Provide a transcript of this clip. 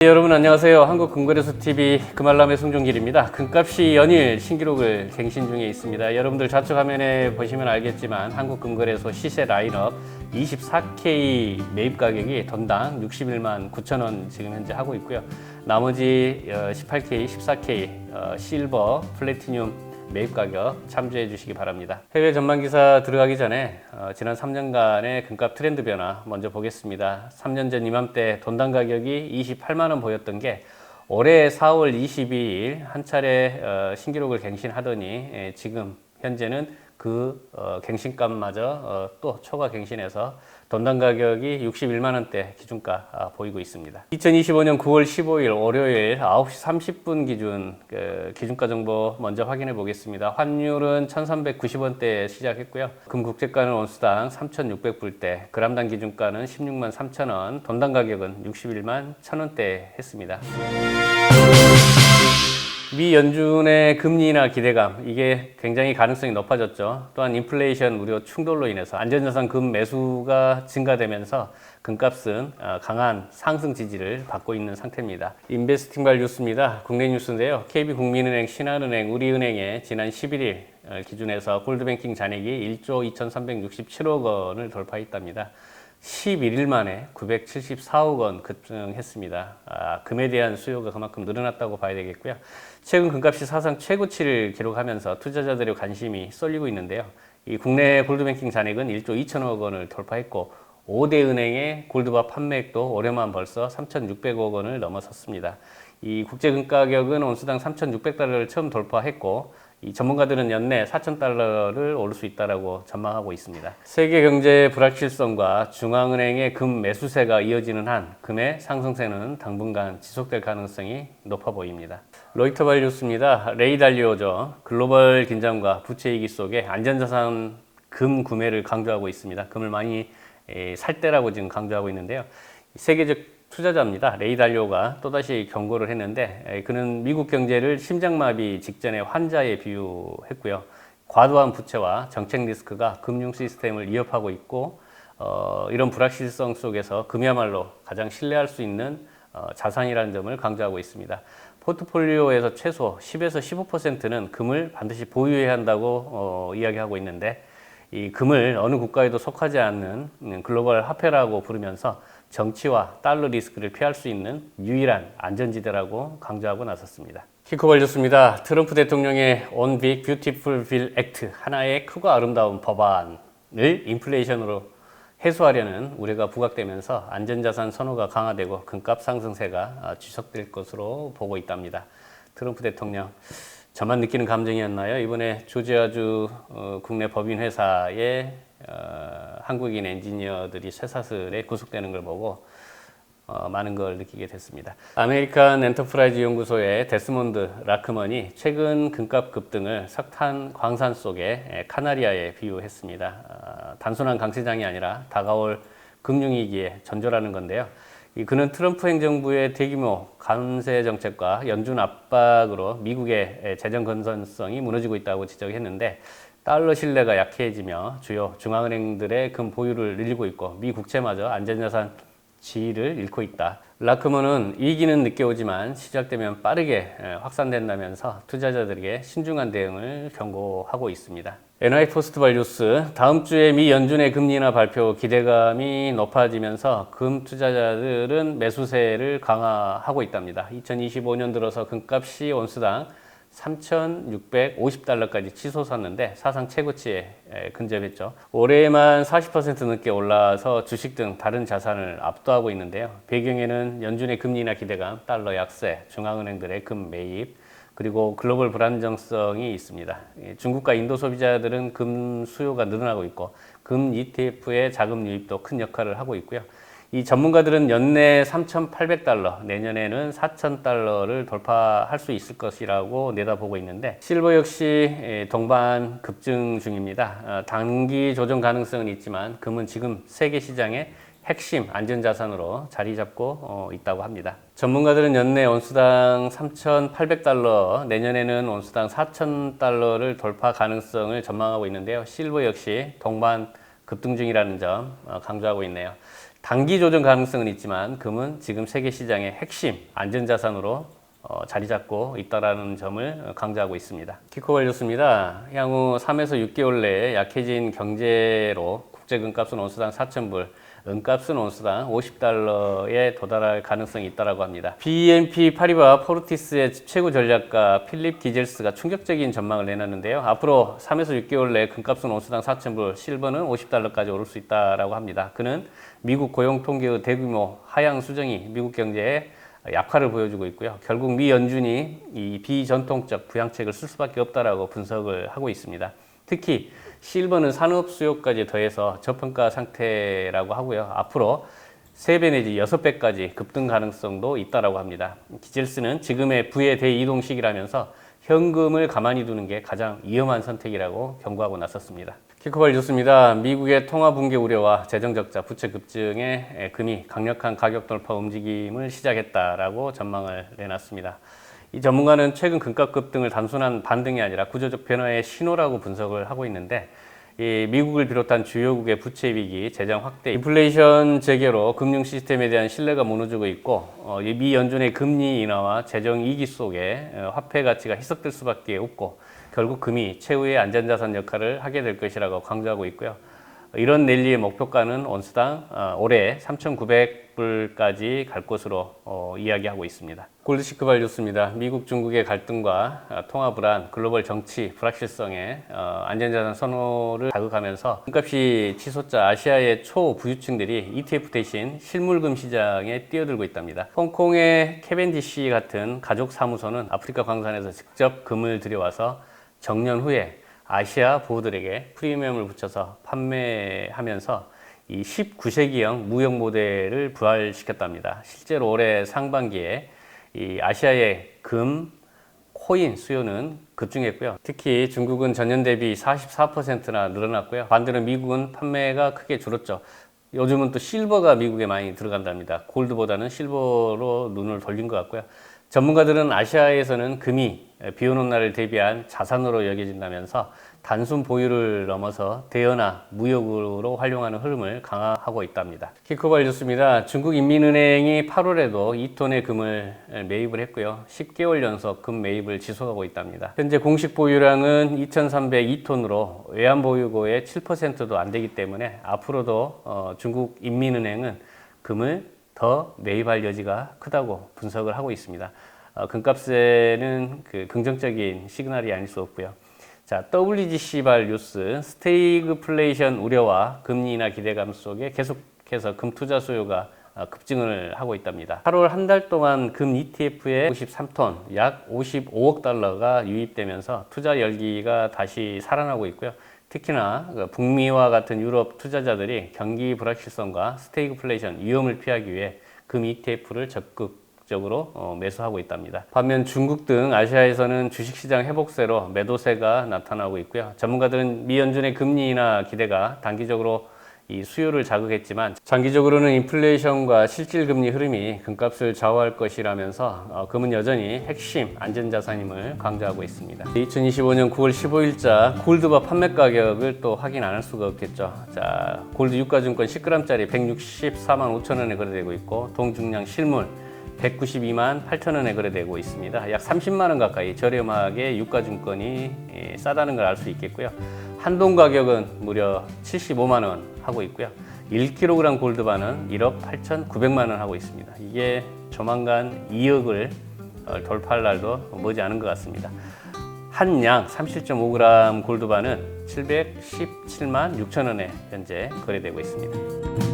여러분 안녕하세요. 한국금거래소TV 금알람의 송종길입니다. 금값이 연일 신기록을 갱신 중에 있습니다. 여러분들 좌측 화면에 보시면 알겠지만 한국금거래소 시세 라인업 24K 매입 가격이 돈당 61만 9천 원 지금 현재 하고 있고요. 나머지 18K, 14K 실버, 플래티늄 매입 가격 참조해 주시기 바랍니다. 해외 전망 기사 들어가기 전에 지난 3년간의 금값 트렌드 변화 먼저 보겠습니다. 3년 전 이맘때 돈당 가격이 28만 원 보였던 게 올해 4월 22일 한 차례 신기록을 갱신하더니 지금 현재는 그 갱신값마저 또 초과 갱신해서 돈당 가격이 61만 원대 기준가 보이고 있습니다. 2025년 9월 15일 월요일 9시 30분 기준 기준가 정보 먼저 확인해 보겠습니다. 환율은 1390원대에 시작했고요. 금 국제가는 온수당 3600불대, 그람당 기준가는 16만 3천원, 돈당 가격은 61만 1000원대 했습니다. 미 연준의 금리나 기대감, 이게 굉장히 가능성이 높아졌죠. 또한 인플레이션 우려 충돌로 인해서 안전자산 금 매수가 증가되면서 금값은 강한 상승 지지를 받고 있는 상태입니다. 인베스팅발 뉴스입니다. 국내 뉴스인데요. KB국민은행, 신한은행, 우리은행의 지난 11일 기준에서 골드뱅킹 잔액이 1조 2367억 원을 돌파했답니다. 11일 만에 974억 원 급증했습니다. 금에 대한 수요가 그만큼 늘어났다고 봐야 되겠고요. 최근 금값이 사상 최고치를 기록하면서 투자자들의 관심이 쏠리고 있는데요. 이 국내 골드뱅킹 잔액은 1조 2천억 원을 돌파했고 5대 은행의 골드바 판매액도 올해만 벌써 3,600억 원을 넘어섰습니다. 이 국제금 가격은 온수당 3,600달러를 처음 돌파했고 이 전문가들은 연내 4,000달러를 오를 수 있다고 전망하고 있습니다. 세계 경제의 불확실성과 중앙은행의 금 매수세가 이어지는 한 금의 상승세는 당분간 지속될 가능성이 높아 보입니다. 로이터발 뉴스입니다. 레이 달리오죠. 글로벌 긴장과 부채 위기 속에 안전자산 금 구매를 강조하고 있습니다. 금을 많이 살 때라고 지금 강조하고 있는데요. 세계적 투자자입니다. 레이 달리오가 또다시 경고를 했는데 그는 미국 경제를 심장마비 직전의 환자에 비유했고요. 과도한 부채와 정책 리스크가 금융 시스템을 위협하고 있고 이런 불확실성 속에서 금이야말로 가장 신뢰할 수 있는 자산이라는 점을 강조하고 있습니다. 포트폴리오에서 최소 10에서 15%는 금을 반드시 보유해야 한다고 이야기하고 있는데 이 금을 어느 국가에도 속하지 않는 글로벌 화폐라고 부르면서 정치와 달러 리스크를 피할 수 있는 유일한 안전지대라고 강조하고 나섰습니다. 키코발 뉴스입니다. 트럼프 대통령의 On Big Beautiful Bill Act, 하나의 크고 아름다운 법안을 인플레이션으로 해소하려는 우려가 부각되면서 안전자산 선호가 강화되고 금값 상승세가 지속될 것으로 보고 있답니다. 트럼프 대통령, 저만 느끼는 감정이었나요? 이번에 조지아주 국내 법인 회사의 한국인 엔지니어들이 쇠사슬에 구속되는 걸 보고 많은 걸 느끼게 됐습니다. 아메리칸 엔터프라이즈 연구소의 데스몬드 라크먼이 최근 금값 급등을 석탄 광산 속의 카나리아에 비유했습니다. 단순한 강세장이 아니라 다가올 금융위기에 전조라는 건데요. 그는 트럼프 행정부의 대규모 관세 정책과 연준 압박으로 미국의 재정 건전성이 무너지고 있다고 지적했는데 달러 신뢰가 약해지며 주요 중앙은행들의 금 보유를 늘리고 있고 미 국채마저 안전자산 지위를 잃고 있다. 라크먼은 위기는 늦게 오지만 시작되면 빠르게 확산된다면서 투자자들에게 신중한 대응을 경고하고 있습니다. NY포스트발 뉴스, 다음 주에 미 연준의 금리 인하 발표 기대감이 높아지면서 금 투자자들은 매수세를 강화하고 있답니다. 2025년 들어서 금값이 온수당 3,650달러까지 치솟았는데 사상 최고치에 근접했죠. 올해만 40% 넘게 올라서 주식 등 다른 자산을 압도하고 있는데요. 배경에는 연준의 금리 인하 기대감, 달러 약세, 중앙은행들의 금 매입, 그리고 글로벌 불안정성이 있습니다. 중국과 인도 소비자들은 금 수요가 늘어나고 있고 금 ETF의 자금 유입도 큰 역할을 하고 있고요. 이 전문가들은 연내 3,800달러, 내년에는 4,000달러를 돌파할 수 있을 것이라고 내다보고 있는데 실버 역시 동반 급증 중입니다. 단기 조정 가능성은 있지만 금은 지금 세계 시장의 핵심 안전자산으로 자리 잡고 있다고 합니다. 전문가들은 연내 온수당 3,800달러, 내년에는 온수당 4,000달러를 돌파 가능성을 전망하고 있는데요. 실버 역시 동반 급등 중이라는 점 강조하고 있네요. 단기 조정 가능성은 있지만 금은 지금 세계 시장의 핵심 안전자산으로 자리 잡고 있다는 점을 강조하고 있습니다. 키코밸류스입니다. 향후 3에서 6개월 내에 약해진 경제로 국제금값은 온수당 4,000불, 은값은 온수당 50달러에 도달할 가능성이 있다고 합니다. BNP 파리바 포르티스의 최고 전략가 필립 기젤스가 충격적인 전망을 내놨는데요. 앞으로 3에서 6개월 내에 금값은 온수당 4,000불, 실버는 50달러까지 오를 수 있다고 합니다. 그는 미국 고용 통계의 대규모 하향 수정이 미국 경제에 약화를 보여주고 있고요. 결국 미 연준이 이 비전통적 부양책을 쓸 수밖에 없다라고 분석을 하고 있습니다. 특히 실버는 산업 수요까지 더해서 저평가 상태라고 하고요. 앞으로 3배 내지 6배까지 급등 가능성도 있다고 합니다. 기젤스는 지금의 부의 대이동 시기라면서 현금을 가만히 두는 게 가장 위험한 선택이라고 경고하고 나섰습니다. 키코발 뉴스입니다. 미국의 통화 붕괴 우려와 재정 적자, 부채 급증에 금이 강력한 가격 돌파 움직임을 시작했다라고 전망을 내놨습니다. 이 전문가는 최근 금값 급등을 단순한 반등이 아니라 구조적 변화의 신호라고 분석을 하고 있는데, 이 미국을 비롯한 주요국의 부채 위기, 재정 확대, 인플레이션 재개로 금융 시스템에 대한 신뢰가 무너지고 있고, 미 연준의 금리 인하와 재정 위기 속에 화폐 가치가 희석될 수밖에 없고, 결국 금이 최후의 안전자산 역할을 하게 될 것이라고 강조하고 있고요. 이런 랠리의 목표가는 온수당 올해 3,900불까지 갈 것으로 이야기하고 있습니다. 골드시크발 뉴스입니다. 미국, 중국의 갈등과 통화 불안, 글로벌 정치 불확실성에 안전자산 선호를 자극하면서 금값이 치솟자 아시아의 초부유층들이 ETF 대신 실물금 시장에 뛰어들고 있답니다. 홍콩의 캐벤디시 같은 가족 사무소는 아프리카 광산에서 직접 금을 들여와서 정년 후에 아시아 부호들에게 프리미엄을 붙여서 판매하면서 이 19세기형 무역 모델을 부활시켰답니다. 실제로 올해 상반기에 이 아시아의 금, 코인 수요는 급증했고요. 특히 중국은 전년 대비 44%나 늘어났고요. 반대로 미국은 판매가 크게 줄었죠. 요즘은 또 실버가 미국에 많이 들어간답니다. 골드보다는 실버로 눈을 돌린 것 같고요. 전문가들은 아시아에서는 금이 비 오는 날을 대비한 자산으로 여겨진다면서 단순 보유를 넘어서 대여나 무역으로 활용하는 흐름을 강화하고 있답니다. 키코발 뉴스입니다. 중국 인민은행이 8월에도 2톤의 금을 매입을 했고요. 10개월 연속 금 매입을 지속하고 있답니다. 현재 공식 보유량은 2,302톤으로 외환 보유고의 7%도 안 되기 때문에 앞으로도 중국 인민은행은 금을 더 매입할 여지가 크다고 분석을 하고 있습니다. 금값에는 긍정적인 시그널이 아닐 수 없고요. 자, WGC발 뉴스, 스태그플레이션 우려와 금리 인하 기대감 속에 계속해서 금 투자 수요가 급증을 하고 있답니다. 8월 한 달 동안 금 ETF에 53톤, 약 55억 달러가 유입되면서 투자 열기가 다시 살아나고 있고요. 특히나 북미와 같은 유럽 투자자들이 경기 불확실성과 스태그플레이션 위험을 피하기 위해 금 ETF를 적극적으로 매수하고 있답니다. 반면 중국 등 아시아에서는 주식시장 회복세로 매도세가 나타나고 있고요. 전문가들은 미 연준의 금리 인하 기대가 단기적으로 이 수요를 자극했지만 장기적으로는 인플레이션과 실질 금리 흐름이 금값을 좌우할 것이라면서 금은 여전히 핵심 안전자산임을 강조하고 있습니다. 2025년 9월 15일자 골드바 판매 가격을 또 확인 안 할 수가 없겠죠. 자, 골드 유가증권 10g짜리 164만 5천 원에 거래되고 있고 동중량 실물 192만 8천 원에 거래되고 있습니다. 약 30만 원 가까이 저렴하게 유가증권이 싸다는 걸 알 수 있겠고요. 한동 가격은 무려 75만 원 하고 있고요. 1kg 골드바는 1억 8,900만 원 하고 있습니다. 이게 조만간 2억을 돌파할 날도 머지않은 것 같습니다. 한 양 37.5g 골드바는 717만 6천 원에 현재 거래되고 있습니다.